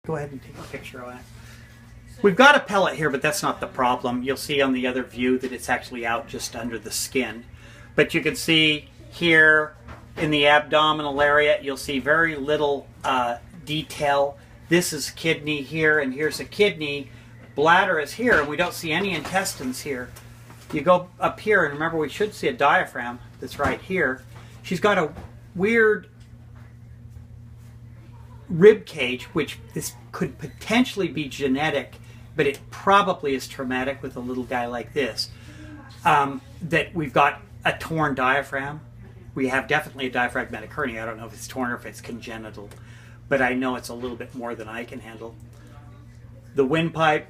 Go ahead and take a picture of it. We've got a pellet here, but that's not the problem. You'll see on the other view that it's actually out just under the skin. But you can see here in the abdominal area, you'll see very little detail. This is kidney here, and here's a kidney. Bladder is here, and we don't see any intestines here. You go up here, and remember we should see a diaphragm that's right here. She's got a weird rib cage, which this could potentially be genetic, but it probably is traumatic with a little guy like this. That we've got a torn diaphragm. We have definitely a diaphragmatic hernia. I don't know if it's torn or if it's congenital, but I know it's a little bit more than I can handle. The windpipe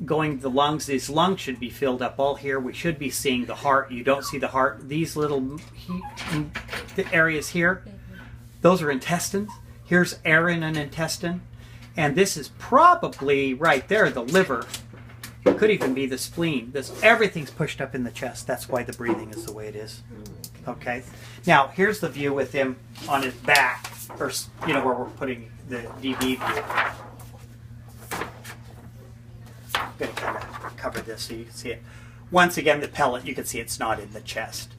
going to the lungs, these lungs should be filled up all here. We should be seeing the heart. You don't see the heart. These little areas here, those are intestines. Here's air in an intestine. And this is probably right there, the liver. It could even be the spleen. Everything's pushed up in the chest. That's why the breathing is the way it is. Okay. Now, here's the view with him on his back, or, you know, where we're putting the DB view. I'm going to kind of cover this so you can see it. Once again, the pellet, you can see it's not in the chest.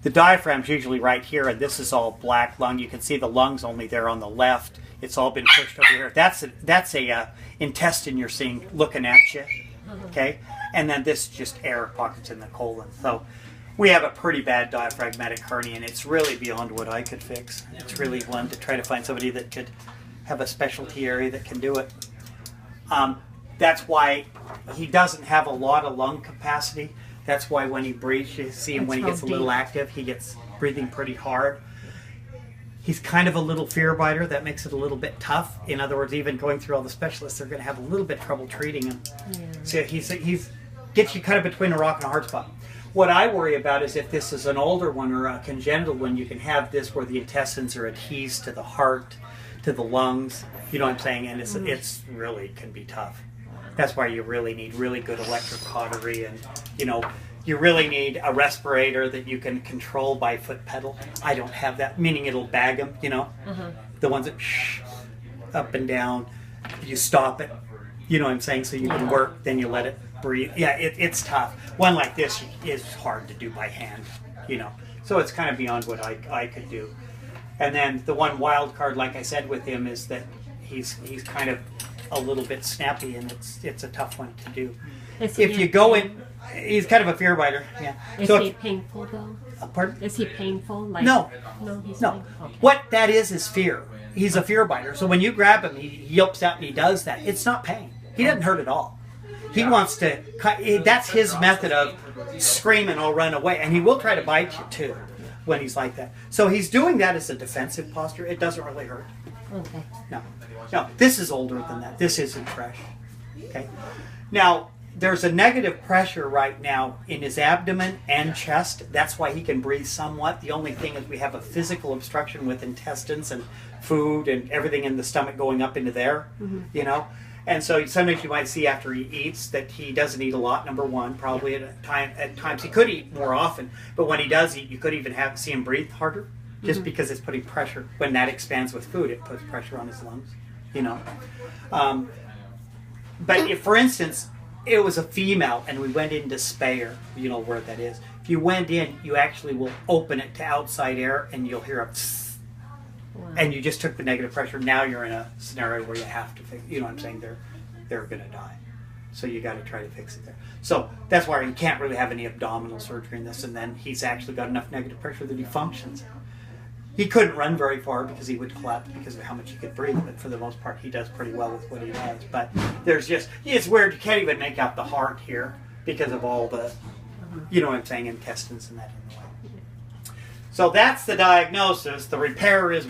The diaphragm's usually right here, and this is all black lung. You can see the lungs only there on the left. It's all been pushed over here. That's a intestine you're seeing looking at you, okay? And then this is just air pockets in the colon. So we have a pretty bad diaphragmatic hernia, and it's really beyond what I could fix. It's really one to try to find somebody that could have a specialty area that can do it. That's why he doesn't have a lot of lung capacity. That's why when he breathes, you see him when he gets a little active, he gets breathing pretty hard. He's kind of a little fear biter. That makes it a little bit tough. In other words, even going through all the specialists, they're going to have a little bit of trouble treating him. Yeah. So he's gets you kind of between a rock and a hard spot. What I worry about is if this is an older one or a congenital one, you can have this where the intestines are adhesed to the heart, to the lungs. You know what I'm saying? And it's really can be tough. That's why you really need really good electric cautery, and you know, you really need a respirator that you can control by foot pedal. I don't have that, meaning it'll bag them, you know, the ones that up and down. You stop it, you know what I'm saying, so you can work, then you let it breathe. Yeah, it's tough. One like this is hard to do by hand, you know, so it's kind of beyond what I could do. And then the one wild card, like I said, with him is that he's kind of a little bit snappy, and it's a tough one to do. If you go in, he's kind of a fear biter. Yeah. Is he painful though? Pardon? Is he painful? Like, no. No, he's no. Okay. What that is fear. He's a fear biter. So when you grab him, he yelps out and he does that. It's not pain. He doesn't hurt at all. He wants to. That's his method of screaming or run away, and he will try to bite you too when he's like that. So he's doing that as a defensive posture. It doesn't really hurt. Okay. No, this is older than that. This isn't fresh. Okay. Now, there's a negative pressure right now in his abdomen and chest. That's why he can breathe somewhat. The only thing is we have a physical obstruction with intestines and food and everything in the stomach going up into there, you know. And so sometimes you might see after he eats that he doesn't eat a lot, number one, probably at times he could eat more often, but when he does eat, you could even see him breathe harder. Just because it's putting pressure. When that expands with food, it puts pressure on his lungs, you know. But if, for instance, it was a female and we went into spare, you know where that is. If you went in, you actually will open it to outside air and you'll hear a psst. Wow. And you just took the negative pressure. Now you're in a scenario where you have to fix, you know what I'm saying, they're going to die. So you got to try to fix it there. So that's why you can't really have any abdominal surgery in this, and then he's actually got enough negative pressure that he functions. He couldn't run very far because he would collapse because of how much he could breathe, but for the most part he does pretty well with what he does. But there's just, it's weird, you can't even make out the heart here because of all the, you know what I'm saying, intestines and that in the way. So that's the diagnosis. The repair is